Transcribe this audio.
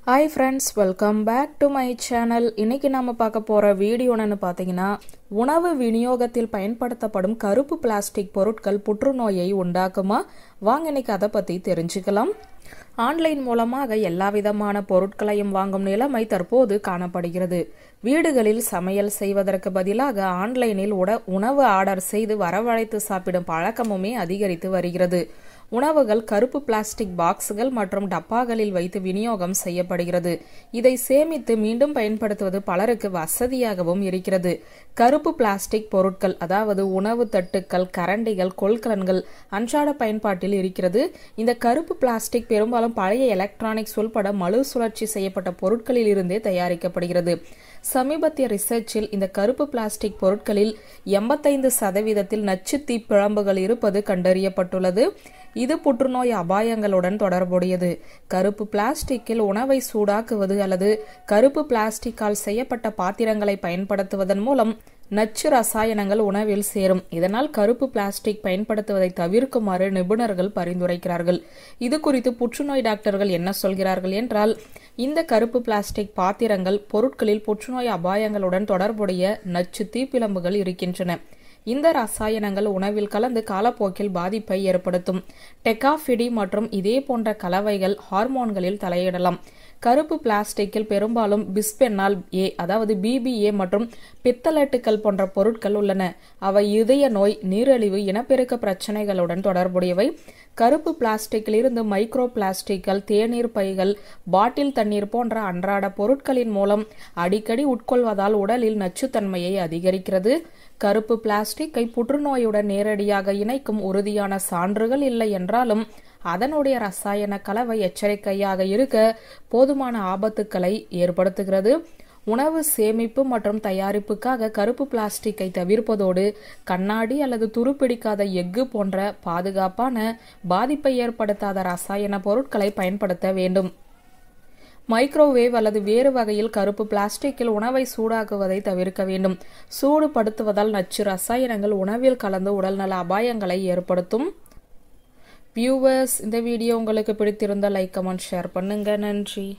Hi friends, welcome back to my channel. இன்னைக்கு நாம பார்க்க போற வீடியோ என்னன்னு பாத்தீங்கன்னா உணவு விநியோகத்தில் பயன்படுத்தப்படும் கருப்பு பிளாஸ்டிக் பொருட்கள் புற்றுநோயை உண்டாக்குமா? வாங்க இன்னைக்கு அத பத்தி தெரிஞ்சுக்கலாம். ஆன்லைன் மூலமாக எல்லா விதமான பொருட்களையும் வாங்கும் நிலைமை தற்போது காணப்படுகிறது. வீடுகளில் சமையல் செய்வதற்கு பதிலாக ஆன்லைனில் உணவு ஆர்டர் செய்து வரவழைத்து சாப்பிடும் பழக்கமுமே அதிகரித்து வருகிறது. உணவுகள் கருப்பு பிளாஸ்டிக் பாக்ஸ்கள் மற்றும் டப்பாக்களில் வைத்து விநியோகம் செய்யப்படுகிறது. இதை சேமித்து மீண்டும் பயன்படுத்துவது பலருக்கு வசதியாகவும் இருக்கிறது. கருப்பு பிளாஸ்டிக் பொருட்கள் அதாவது உணவு தட்டுக்கள், கரண்டிகள், கொள்கலன்கள் அன்றாட பயன்பாட்டில் இருக்கிறது. இந்த கருப்பு பிளாஸ்டிக் பெரும்பாலும் பழைய எலக்ட்ரானிக்ஸ் உள்பட மறுசுழற்சி செய்யப்பட்ட பொருட்களில் இருந்தே தயாரிக்கப்படுகிறது. சமீபத்திய ரிசர்ச்சில் இந்த கருப்பு பிளாஸ்டிக் பொருட்களில் 85% நச்சு தீப்பிழம்புகள் இருப்பது கண்டறியப்பட்டுள்ளது. இது புற்றுநோய் அபாயங்களுடன் தொடர்புடையது. கருப்பு பிளாஸ்டிக்கில் உணவை சூடாக்குவது அல்லது கருப்பு பிளாஸ்டிக்கால் செய்யப்பட்ட பாத்திரங்களை பயன்படுத்துவதன் மூலம் நச்சு ரசாயனங்கள் உணவில் சேரும். இதனால் கருப்பு பிளாஸ்டிக் பயன்படுத்துவதை தவிர்க்குமாறு நிபுணர்கள் பரிந்துரைக்கிறார்கள். இது குறித்து புற்றுநோய் டாக்டர்கள் என்ன சொல்கிறார்கள் என்றால், இந்த கருப்பு பிளாஸ்டிக் பாத்திரங்கள் பொருட்களில் புற்றுநோய் அபாயங்களுடன் தொடர்புடைய நச்சு தீப்பிழம்புகள் இருக்கின்றன. இந்த ரசாயனங்கள் உணவில் கலந்து காலப்போக்கில் பாதிப்பை ஏற்படுத்தும். டெகாஃபிடி மற்றும் இதே போன்ற கலவைகள் ஹார்மோன்களில் தலையிடலாம். கருப்பு பிளாஸ்டிக்கில் பெரும்பாலும் பிஸ்பெனால் ஏ அதாவது பிபிஏ மற்றும் பித்தளட்டுக்கள் போன்ற பொருட்கள் உள்ளன. அவை இதய நோய், நீரிழிவு, இனப்பெருக்க பிரச்சனைகளுடன் தொடர்புடையவை. கருப்பு பிளாஸ்டிக்கில் இருந்து மைக்ரோ பிளாஸ்டிக்கள், தேநீர் பைகள், பாட்டில் தண்ணீர் போன்ற அன்றாட பொருட்களின் மூலம் அடிக்கடி உட்கொள்வதால் உடலில் நச்சுத்தன்மையை அதிகரிக்கிறது. கருப்பு பிளாஸ்டிக்கை புற்றுநோயுடன் நேரடியாக இணைக்கும் உறுதியான சான்றுகள் இல்லை என்றாலும் அதனுடைய ரசாயன கலவை எச்சரிக்கையாக இருக்க போதுமான ஆபத்துக்களை ஏற்படுத்துகிறது. உணவு சேமிப்பு மற்றும் தயாரிப்புக்காக கருப்பு பிளாஸ்டிக்கை தவிர்ப்பதோடு கண்ணாடி அல்லது துருப்பிடிக்காத எஃகு போன்ற பாதுகாப்பான, பாதிப்பை ஏற்படுத்தாத ரசாயன பொருட்களை பயன்படுத்த வேண்டும். மைக்ரோவேவ் அல்லது வேறு வகையில் கருப்பு பிளாஸ்டிக்கில் உணவை சூடாக்குவதை தவிர்க்க வேண்டும். சூடுபடுத்துவதால் நச்சு ரசாயனங்கள் உணவில் கலந்து உடல்நல அபாயங்களை ஏற்படுத்தும். வியூவர்ஸ், இந்த வீடியோ உங்களுக்கு பிடித்திருந்தால் லைக், கமெண்ட், ஷேர் பண்ணுங்க. நன்றி.